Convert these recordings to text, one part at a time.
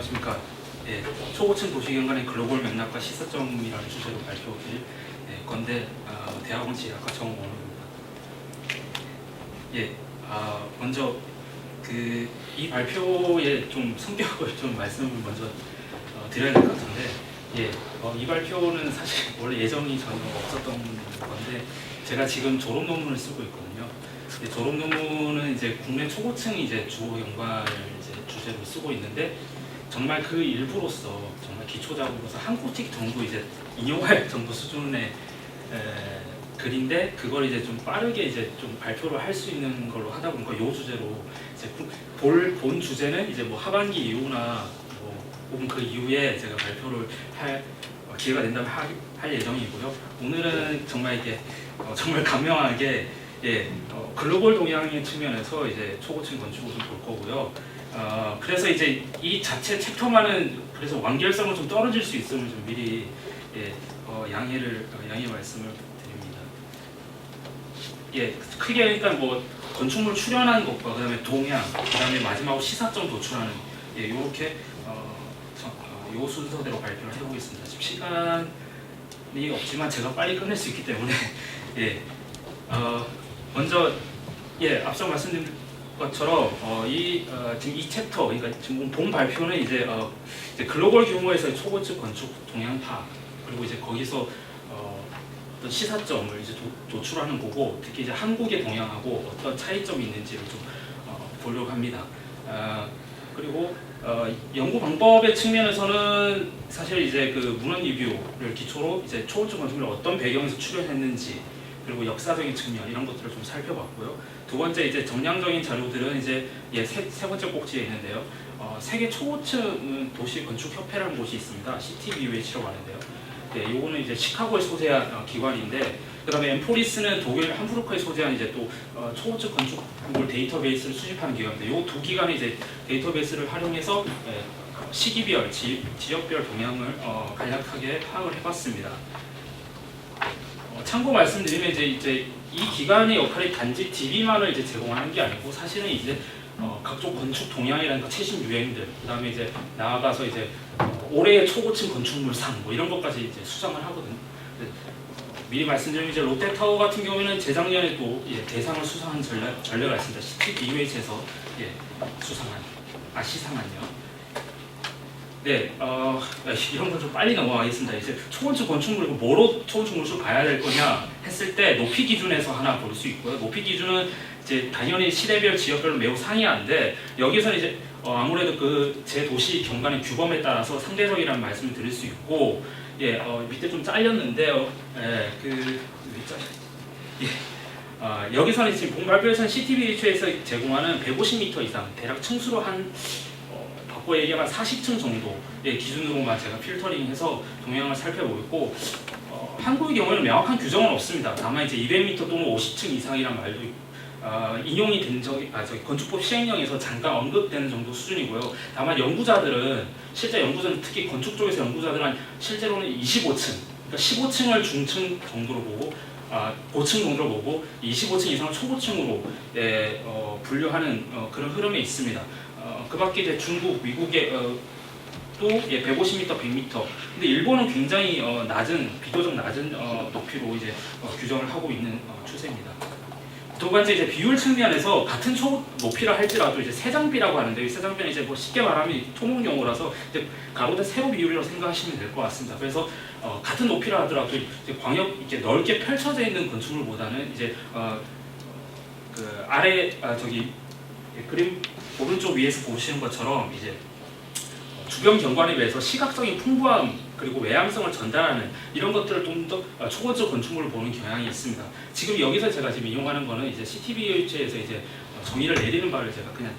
안녕하십니까. 예, 초고층 도시경관의 글로벌 맥락과 시사점이라는 주제로 발표드릴 건데 대학원 지리학과 정원호입니다. 예, 먼저 이 발표의 좀 성격을 좀 말씀을 먼저 드려야 될 것 같은데, 예, 이 발표는 사실 원래 예정이 전혀 없었던 건데 제가 지금 졸업 논문을 쓰고 있거든요. 졸업 논문은 이제 국내 초고층 이제 주요 연관을 이제 주제로 쓰고 있는데, 정말 그 일부로서 정말 기초작으로서 한 코틱 정도 이제 인용할 정도 수준의 글인데, 그걸 이제 좀 빠르게 이제 좀 발표를 할 수 있는 걸로 하다 보니까 이 주제로 이제 본 주제는 이제 뭐 하반기 이후나 혹은 그 이후에 제가 발표를 할 기회가 된다면 할 예정이고요. 오늘은 정말 이게 정말 간명하게 글로벌 동향의 측면에서 이제 초고층 건축을 좀 볼 거고요. 그래서 이제 이 자체 챕터만은 그래서 완결성은 좀 떨어질 수 있음을 좀 미리 양해 말씀을 드립니다. 크게 그러니까 뭐 건축물 출연한 것과 그다음에 동향, 그다음에 마지막으로 시사점 도출하는 이렇게 요 순서대로 발표를 해보겠습니다. 지금 시간이 없지만 제가 빨리 끝낼 수 있기 때문에 먼저 앞서 말씀드린 것처럼 지금 이 챕터, 그러니까 지금 본 발표는 이제 글로벌 규모에서의 초고층 건축 동향파, 그리고 이제 거기서 어떤 시사점을 이제 도출하는 거고, 특히 이제 한국의 동향하고 어떤 차이점이 있는지를 좀 보려고 합니다. 그리고 연구 방법의 측면에서는 사실 이제 그 문헌 리뷰를 기초로 이제 초고층 건축을 어떤 배경에서 출연했는지, 그리고 역사적인 측면 이런 것들을 좀 살펴봤고요. 두 번째 이제 정량적인 자료들은 이제 세 번째 꼭지에 있는데요. 세계 초고층 도시 건축 협회라는 곳이 있습니다. CTBUH라고 하는데요. 요거는 이제 시카고에 소재한 기관인데, 그다음에 엠포리스는 독일 함부르크에 소재한 이제 또 초고층 건축물 데이터베이스를 수집하는 기관인데, 요 두 기관의 이제 데이터베이스를 활용해서 시기별, 지역별 동향을 간략하게 파악을 해봤습니다. 참고 말씀드리면 이제 이 기관의 역할이 단지 DB만을 이제 제공하는 게 아니고, 사실은 이제 각종 건축 동향이라든가 최신 유행들, 그다음에 이제 나아가서 이제 올해의 초고층 건축물상 뭐 이런 것까지 이제 수상을 하거든요. 미리 말씀드리면 이제 롯데타워 같은 경우에는 재작년에 또 대상을 수상한 전례가 있습니다. CTBUH에서 시상한요. 이런 걸 좀 빨리 넘어가겠습니다. 이제 초건축 건축물이고 뭐로 초건축 건축을 봐야 될 거냐 했을 때 높이 기준에서 하나 볼 수 있고요. 높이 기준은 이제 당연히 시대별, 지역별로 매우 상이한데, 여기서는 이제 아무래도 그 제 도시 경관의 규범에 따라서 상대적이라는 말씀을 드릴 수 있고, 밑에 좀 잘렸는데요. 여기서는 지금 본 발표에서는 CTBH에서 제공하는 150m 이상, 대략 층수로 한 바꿔 얘기하면 40층 정도의 기준으로만 제가 필터링해서 동향을 살펴보고 있고, 한국의 경우에는 명확한 규정은 없습니다. 다만 이제 200m 또는 50층 이상이란 말도 인용이 된 건축법 시행령에서 잠깐 언급되는 정도 수준이고요. 다만 실제 연구자들은 특히 건축 쪽에서 연구자들은 실제로는 25층, 그러니까 15층을 중층 정도로 보고 고층 정도로 보고 25층 이상을 초고층으로 분류하는 그런 흐름에 있습니다. 그밖에 이제 중국, 미국의 또 150m, 100m. 근데 일본은 굉장히 비교적 낮은 높이로 이제 규정을 하고 있는 추세입니다. 두 번째 이제 비율 측면에서 같은 높이라 할지라도 이제 세장비라고 하는데, 이 세장비는 이제 뭐 쉽게 말하면 토목 용어라서 이제 가로대 세로 비율이라고 생각하시면 될 것 같습니다. 그래서 같은 높이라 하더라도 이제 광역 이렇게 넓게 펼쳐져 있는 건축물보다는 이제 그 아래 그림 오른쪽 위에서 보시는 것처럼 이제 주변 경관에 비해서 시각적인 풍부함 그리고 외향성을 전달하는 이런 것들을 좀 더 초고층 건축물을 보는 경향이 있습니다. 지금 여기서 제가 지금 이용하는 거는 이제 CTBH에서 이제 정의를 내리는 바를 제가 그냥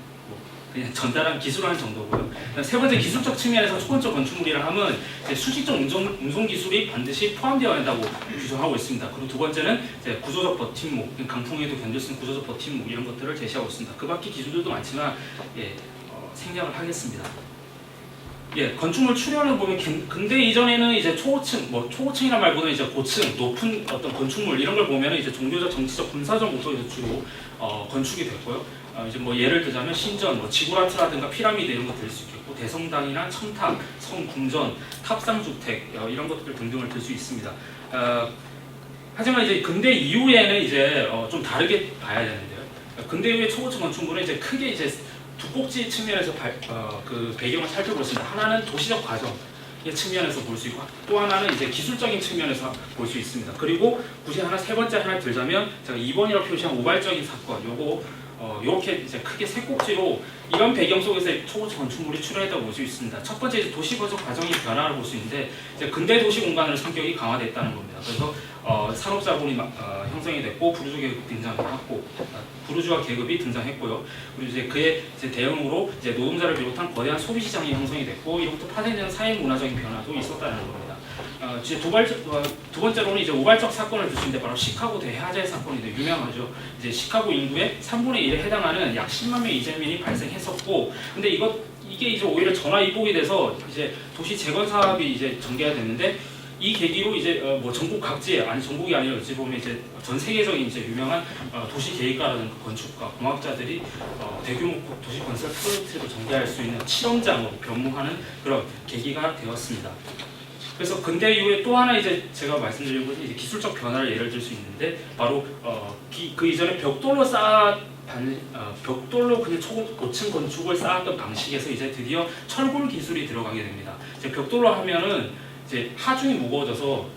전달한 기술을 한 정도고요. 세 번째 기술적 측면에서 초고층 건축물이라 하면 이제 수직적 운송 기술이 반드시 포함되어야 한다고 규정하고 있습니다. 그리고 두 번째는 이제 구조적 버팀목, 강풍에도 견딜 수 있는 구조적 버팀목 이런 것들을 제시하고 있습니다. 그 밖에 기술들도 많지만 생략을 하겠습니다. 예, 건축물 출현을 보면 근대 이전에는 이제 초고층, 뭐 초고층이란 말보다는 이제 고층, 높은 어떤 건축물 이런 걸 보면은 이제 종교적, 정치적, 군사적 목적에서 주로 건축이 됐고요. 이제 뭐 예를 들자면 신전, 뭐 지구라트라든가 피라미드 이런 거 들 수 있겠고, 대성당이나 첨탑, 성궁전, 탑상주택 이런 것들 등등을 들 수 있습니다. 하지만 이제 근대 이후에는 이제 좀 다르게 봐야 되는데요. 근대 이후의 초고층 건축물은 이제 크게 이제 두 꼭지 측면에서 그 배경을 살펴볼 수 있습니다. 하나는 도시적 과정의 측면에서 볼 수 있고, 또 하나는 이제 기술적인 측면에서 볼 수 있습니다. 그리고 굳이 세 번째 하나 들자면 제가 2번이라고 표시한 우발적인 사건, 요거 이렇게 이제 크게 세 꼭지로 이런 배경 속에서 초고층 건축물이 출현했다고 볼 수 있습니다. 첫 번째 이제 도시 건축 과정의 변화를 볼 수 있는데, 이제 근대 도시 공간의 성격이 강화됐다는 겁니다. 그래서 산업 자본이 형성이 됐고, 부르주 계급 등장했고, 부르주아 계급이 등장했고요. 그리고 이제 그의 이제 대응으로 이제 노동자를 비롯한 거대한 소비 시장이 형성이 됐고, 이로부터 파생되는 사회 문화적인 변화도 있었다는 겁니다. 이제 두 번째로는 이제 우발적 사건을 들 수 있는데, 바로 시카고 대해화재 사건이 유명하죠. 이제 시카고 인구의 3분의 1에 해당하는 약 10만 명 이재민이 발생했었고, 근데 이게 이제 오히려 전화 위복이 돼서 이제 도시 재건 사업이 이제 전개가 됐는데, 이 계기로 이제 뭐 전국 각지에, 아니 전국이 아니라 어찌 보면 이제 전 세계적인 이제 유명한 도시 계획가라든가 건축가, 공학자들이 대규모 도시 건설 프로젝트를 전개할 수 있는 실험장으로 변모하는 그런 계기가 되었습니다. 그래서 근대 이후에 또 하나 이제 제가 말씀드린 것은 이제 기술적 변화를 예를 들 수 있는데, 바로 그 이전에 벽돌로 그냥 고층 건축을 쌓았던 방식에서 이제 드디어 철골 기술이 들어가게 됩니다. 이제 벽돌로 하면은 이제 하중이 무거워져서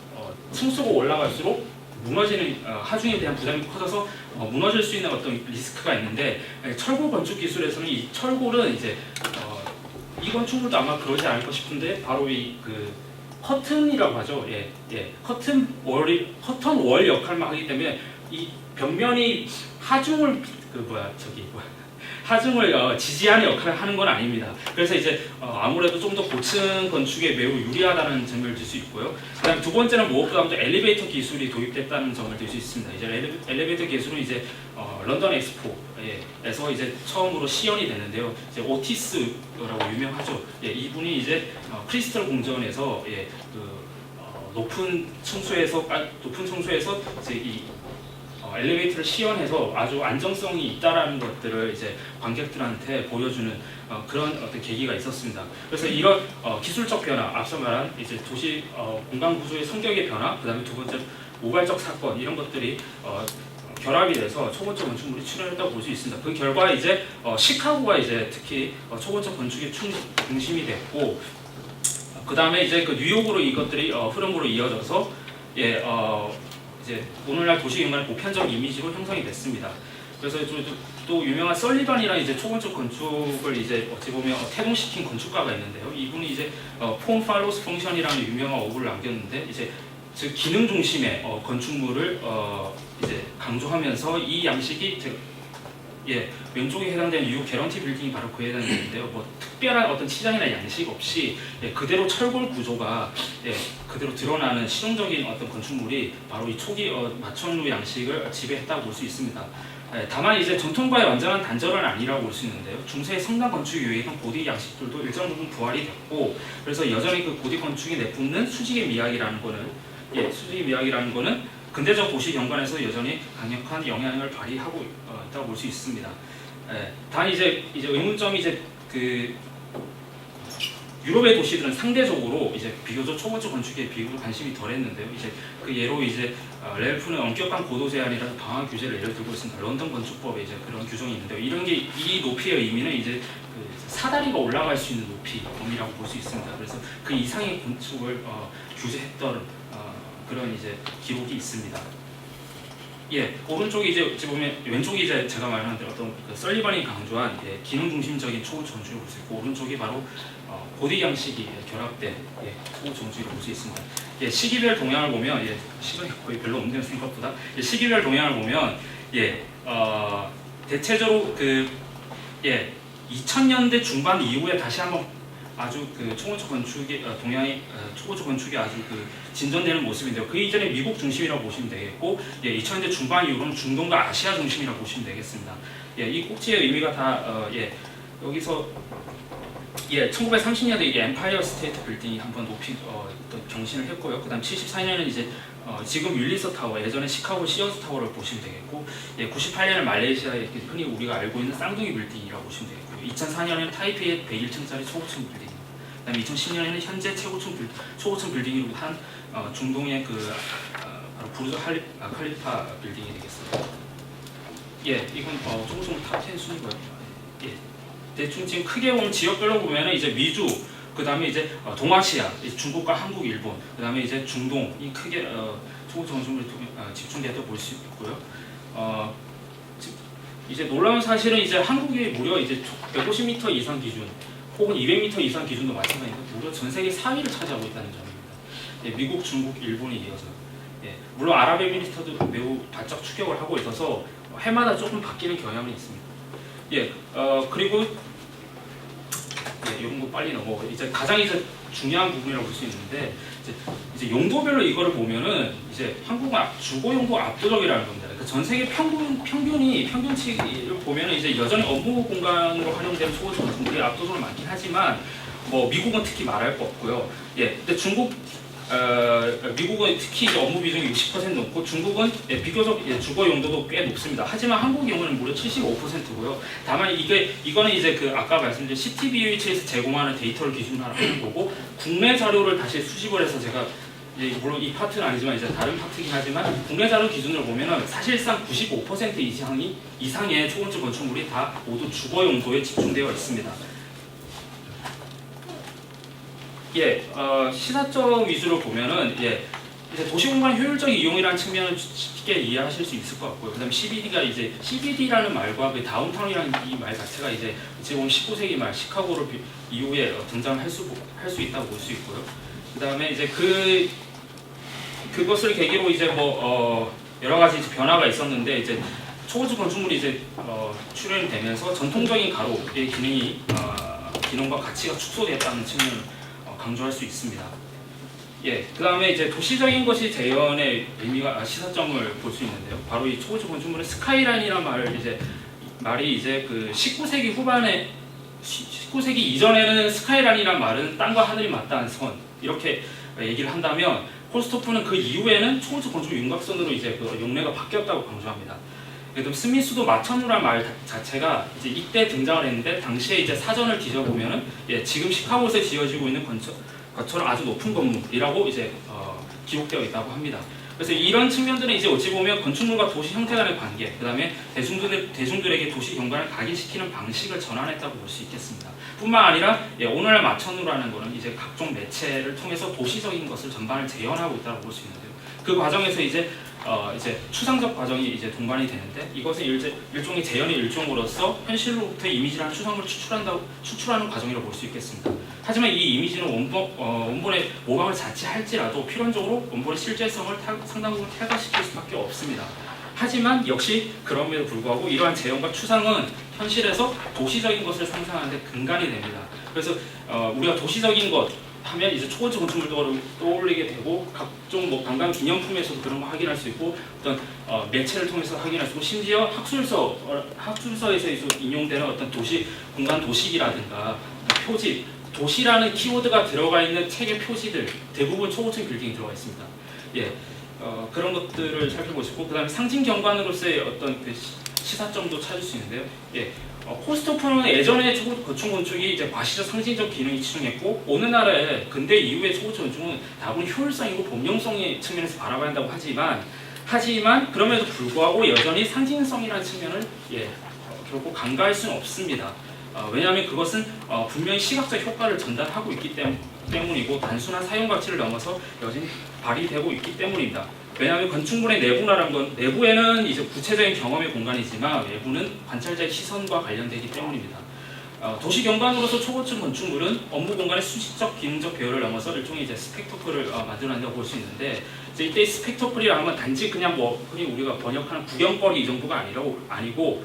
층수가 올라갈수록 무너지는 하중에 대한 부담이 커져서 무너질 수 있는 어떤 리스크가 있는데, 철골 건축 기술에서는 이 철골은 이제 이 건축물도 아마 그러지 않을까 싶은데, 바로 그 커튼이라고 하죠. 커튼 월 역할만 하기 때문에 이 벽면이 하중을 지지하는 역할을 하는 건 아닙니다. 그래서 이제 아무래도 좀 더 고층 건축에 매우 유리하다는 점을 들 수 있고요. 그다음 두 번째는 무엇보다도 엘리베이터 기술이 도입됐다는 점을 들 수 있습니다. 이제 엘리베이터 기술은 이제 런던 엑스포에서 이제 처음으로 시연이 되는데요. 이제 오티스라고 유명하죠. 이분이 이제 크리스털 궁전에서 높은 층수에서 이제 이 엘리베이터를 시연해서 아주 안정성이 있다라는 것들을 이제 관객들한테 보여주는 그런 어떤 계기가 있었습니다. 그래서 이런 기술적 변화, 앞서 말한 이제 도시 공간 구조의 성격의 변화, 그다음에 두 번째 우발적 사건 이런 것들이 결합이 돼서 초고층 건축물이 출현했다고 볼 수 있습니다. 그 결과 이제 시카고가 이제 특히 초고층 건축의 중심이 됐고, 그 다음에 이제 그 뉴욕으로 이것들이 흐름으로 이어져서 이제 오늘날 도시 인간의 보편적 이미지로 형성이 됐습니다. 그래서 또 유명한 설리반이라는 이제 초건축 건축을 이제 어찌 보면 태동시킨 건축가가 있는데요. 이분이 이제 폼 팔로스 펑션이라는 유명한 어구를 남겼는데, 이제 즉 기능 중심의 건축물을 이제 강조하면서 이 양식이 왼쪽에 해당되는 뉴욕 개런티 빌딩이 바로 그에 해당되는데요. 뭐 특별한 어떤 치장이나 양식 없이 그대로 철골 구조가 그대로 드러나는 실용적인 어떤 건축물이 바로 이 초기 마천루 양식을 지배했다고 볼 수 있습니다. 다만 이제 전통과의 완전한 단절은 아니라고 볼 수 있는데요. 중세의 성당 건축에 유행했던 고딕 양식들도 일정 부분 부활이 됐고, 그래서 여전히 그 고딕 건축이 내뿜는 수직의 미학이라는 거는 근대적 도시 경관에서 여전히 강력한 영향을 발휘하고 있다고 볼 수 있습니다. 단 이제 의문점이 이제 그 유럽의 도시들은 상대적으로 이제 비교적 초고층 건축에 비교적 관심이 덜했는데요. 이제 그 예로 이제 렐프는 엄격한 고도 제한이라는 방한 규제를 예를 들고 있습니다. 런던 건축법에 이제 그런 규정이 있는데요. 이런 게 이 높이의 의미는 이제 그 사다리가 올라갈 수 있는 높이 범위라고 볼 수 있습니다. 그래서 그 이상의 건축을 규제했던 그런 이제 기록이 있습니다. 오른쪽이 이제 보면 왼쪽이 이제 제가 말한 대로 어떤 그 설리반이 강조한 기능 중심적인 초고층 건축을 볼 수 있고, 오른쪽이 바로 고딕 양식이 결합된 초고층 건축을 볼 수 있습니다. 시기별 동향을 보면 시간이 거의 별로 없네요, 생각보다. 시기별 동향을 보면 대체적으로 그 2000년대 중반 이후에 다시 한번 아주 그 초고층 건축의 초고층 건축이 아주 그 진전되는 모습인데요. 그 이전에 미국 중심이라고 보시면 되겠고, 2000년대 중반 이후로는 중동과 아시아 중심이라고 보시면 되겠습니다. 이 꼭지의 의미가 다 여기서 예, 1930년대 이게 엠파이어 스테이트 빌딩이 한번 높이 어떤 경신을 했고요. 그다음 74년에는 이제 지금 윌리서 타워, 예전에 시카고 시어스 타워를 보시면 되겠고, 예, 98년에 말레이시아의 흔히 우리가 알고 있는 쌍둥이 빌딩이라고 보시면 되겠고요. 2004년에는 타이페이의 101층짜리 초고층 빌딩. 그다음에 2010년에는 현재 초고층 빌딩으로 한 중동의 바로 부르즈 칼리파 빌딩이 되겠습니다. 예, 이건 초고층 탑10 순위고요. 예. 대충 지금 크게 보면 지역별로 보면은 이제 미주, 그 다음에 이제 동아시아, 중국과 한국, 일본, 그 다음에 이제 중동이 크게 초고층 건축물이 집중돼서 볼 수 있고요. 이제 놀라운 사실은 이제 한국이 무려 이제 150m 이상 기준, 혹은 200m 이상 기준도 마찬가지인데 무려 전 세계 4위를 차지하고 있다는 점입니다. 예, 미국, 중국, 일본이 이어서. 예, 물론 아랍에미리트도 매우 바짝 추격을 하고 있어서 해마다 조금 바뀌는 경향이 있습니다. 예, 그리고 이런 거 빨리 넘어가고 이제 가장 이제 중요한 부분이라고 볼 수 있는데 이제 용도별로 이거를 보면은 이제 한국은 주거 용도 압도적이라는 겁니다. 그러니까 전 세계 평균치를 보면은 이제 여전히 업무 공간으로 활용되는 초고층 건물이 압도적으로 많긴 하지만 뭐 미국은 특히 말할 거 없고요. 예, 근데 미국은 특히 이제 업무 비중이 60% 높고 중국은 비교적 주거 용도도 꽤 높습니다. 하지만 한국 경우는 무려 75%고요. 다만 이거는 이제 아까 말씀드린 CTBUH에서 제공하는 데이터를 기준으로 하는 거고 국내 자료를 다시 수집을 해서 제가 물론 이 파트는 아니지만 이제 다른 파트이긴 하지만 국내 자료 기준으로 보면은 사실상 95% 이상의 초고층 건축물이 다 모두 주거 용도에 집중되어 있습니다. 예, 시사점 위주로 보면은 이제 도시공간 효율적 이용이라는 측면을 쉽게 이해하실 수 있을 것 같고요. 그다음에 CBD가 이제 CBD라는 말과 그 다운타운이라는 이 말 자체가 이제 보면 19세기 말 시카고를 이후에 등장할 수 있다고 볼 수 있고요. 그다음에 이제 그것을 계기로 이제 여러 가지 변화가 있었는데 이제 초고층 건축물이 이제 출현되면서 전통적인 가로의 기능과 가치가 축소됐다는 측면을 강조할 수 있습니다. 예, 그 다음에 이제 도시적인 것이 재현의 의미가 시사점을 볼 수 있는데요. 바로 이 초고층 건축물의 스카이라인이라는 말이 이제 19세기 후반에 19세기 이전에는 스카이라인이란 말은 땅과 하늘이 맞닿은 선 이렇게 얘기를 한다면 콜스토프는 그 이후에는 초고층 건축 윤곽선으로 이제 용례가 바뀌었다고 강조합니다. 그래서 스미스도 마천루란 말 자체가 이제 이때 등장을 했는데 당시에 이제 사전을 뒤져보면은 지금 시카고에서 지어지고 있는 것처럼 아주 높은 건물이라고 이제 기록되어 있다고 합니다. 그래서 이런 측면들은 이제 어찌 보면 건축물과 도시 형태 간의 관계, 그다음에 대중들에게 도시 경관을 각인시키는 방식을 전환했다고 볼 수 있겠습니다. 뿐만 아니라 오늘날 마천루라는 것은 이제 각종 매체를 통해서 도시적인 것을 전반을 재현하고 있다고 볼 수 있는데요. 그 과정에서 이제 추상적 과정이 이제 동반이 되는데 이것은 일종의 재현의 일종으로서 현실로부터 이미지라는 추상을 추출하는 과정이라고 볼 수 있겠습니다. 하지만 이 이미지는 원본의 모방을 자칫할지라도 필연적으로 원본의 실제성을 상당 부분 퇴화시킬 수밖에 없습니다. 하지만 역시 그럼에도 불구하고 이러한 재현과 추상은 현실에서 도시적인 것을 상상하는 데 근간이 됩니다. 그래서 우리가 도시적인 것 하면 이제 초고층 건축물도 떠올리게 되고 각종 관광 기념품에서도 그런 거 확인할 수 있고 어떤 매체를 통해서 확인할 수 있고 심지어 학술서에서 인용되는 어떤 도시 공간 도식이라든가 표지 도시라는 키워드가 들어가 있는 책의 표지들 대부분 초고층 빌딩이 들어가 있습니다. 예, 그런 것들을 살펴보시고 그다음에 상징 경관으로서의 어떤 시사점도 찾을 수 있는데요. 예. 콜스토프는 예전에 초고층 건축이 이제 과시적 상징적 기능이 치중했고 오늘날의 근대 이후의 초고층 건축은 다분히 효율성이고 범용성의 측면에서 바라봐야 한다고 하지만 그럼에도 불구하고 여전히 상징성이라는 측면을 결코 간과할 수는 없습니다. 왜냐하면 그것은 분명히 시각적 효과를 전달하고 있기 때문이고 단순한 사용 가치를 넘어서 여전히 발휘되고 있기 때문입니다. 왜냐하면 건축물의 내부라는 건 내부에는 이제 구체적인 경험의 공간이지만 외부는 관찰자의 시선과 관련되기 때문입니다. 도시 경관으로서 초고층 건축물은 업무 공간의 수식적 기능적 배열을 넘어서 일종의 이제 스펙터클을 만들어낸다고 볼 수 있는데 이제 이때 스펙터클이라 하면 단지 그냥 흔히 우리가 번역하는 구경거리 이 정도가 아니고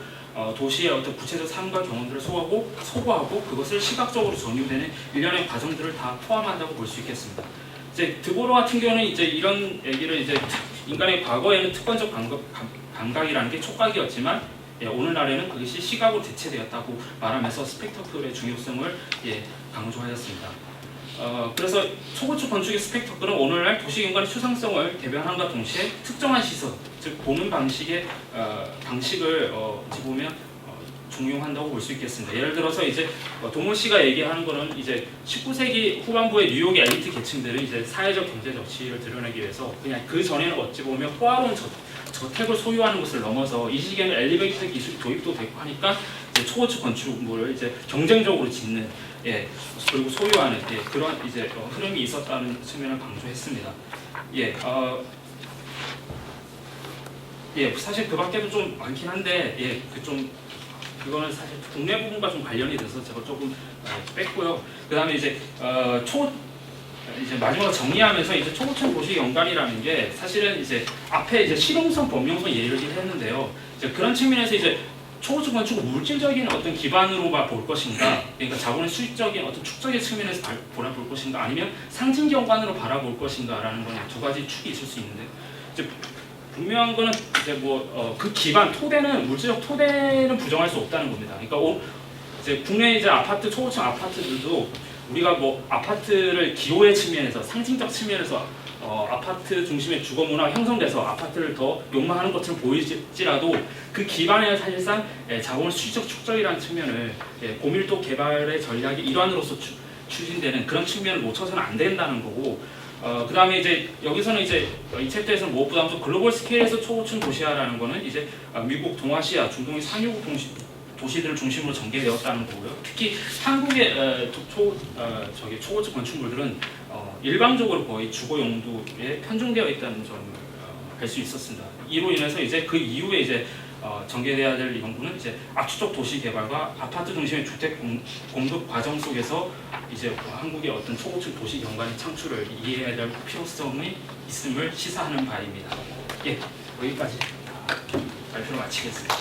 도시의 어떤 구체적 삶과 경험들을 소구하고 그것을 시각적으로 전유되는 일련의 과정들을 다 포함한다고 볼 수 있겠습니다. 이제 드보로 같은 경우는 이제 이런 얘기를 이제 인간의 과거에는 특권적 감각이라는 게 촉각이었지만 오늘날에는 그것이 시각으로 대체되었다고 말하면서 스펙터클의 중요성을 강조하였습니다. 그래서 초고층 건축의 스펙터클은 오늘날 도시경관의 추상성을 대변함과 동시에 특정한 시선, 즉 보는 방식을 어찌 보면 중용한다고 볼 수 있겠습니다. 예를 들어서 이제 동훈 씨가 얘기하는 거는 이제 19세기 후반부의 뉴욕의 엘리트 계층들은 이제 사회적 경제적 지위를 드러내기 위해서 그냥 그 전에는 어찌 보면 호화로운 저택을 소유하는 것을 넘어서 이 시기에는 엘리베이터 기술이 도입도 됐고 하니까 이제 초고층 건축물을 이제 경쟁적으로 짓는 그리고 소유하는 그런 이제 흐름이 있었다는 측면을 강조했습니다. 사실 그 밖에도 좀 많긴 한데 그거는 사실 국내 부분과 좀 관련이 돼서 제가 조금 뺐고요. 그다음에 이제 마지막으로 정리하면서 이제 초고층 도시 연관이라는 게 사실은 이제 앞에 이제 실용성, 범용성 예를 했는데요. 이제 그런 측면에서 이제 초고층 건축을 물질적인 어떤 기반으로만 볼 것인가, 그러니까 자본의 수익적인 어떤 축적의 측면에서 바라볼 것인가, 아니면 상징 경관으로 바라볼 것인가라는 건 두 가지 축이 있을 수 있는데, 이제 분명한 거는 이제 그 기반 토대는 물질적 토대는 부정할 수 없다는 겁니다. 그러니까 이제 국내 이제 아파트 초고층 아파트들도 우리가 아파트를 기호의 측면에서 상징적 측면에서 아파트 중심의 주거 문화가 형성돼서 아파트를 더 욕망하는 것처럼 보일지라도 그 기반에는 사실상 자본의 수익적 축적이라는 측면을 고밀도 개발의 전략의 일환으로서 추진되는 그런 측면을 놓쳐서는 안 된다는 거고. 그 다음에 이제 여기서는 이제 이 챕터에서는 무엇보다도 글로벌 스케일에서 초고층 도시화라는 거는 이제 미국, 동아시아, 중동의 상류국 도시들을 중심으로 전개되었다는 거고요. 특히 한국의 초고층 건축물들은 일방적으로 거의 주거 용도에 편중되어 있다는 점을 알 수 있었습니다. 이로 인해서 이제 그 이후에 이제 전개돼야 될 연구는 이제 압축적 도시 개발과 아파트 중심의 주택 공급 과정 속에서 이제 한국의 어떤 초고층 도시 연관의 창출을 이해해야 될 필요성이 있음을 시사하는 바입니다. 여기까지 발표를 마치겠습니다.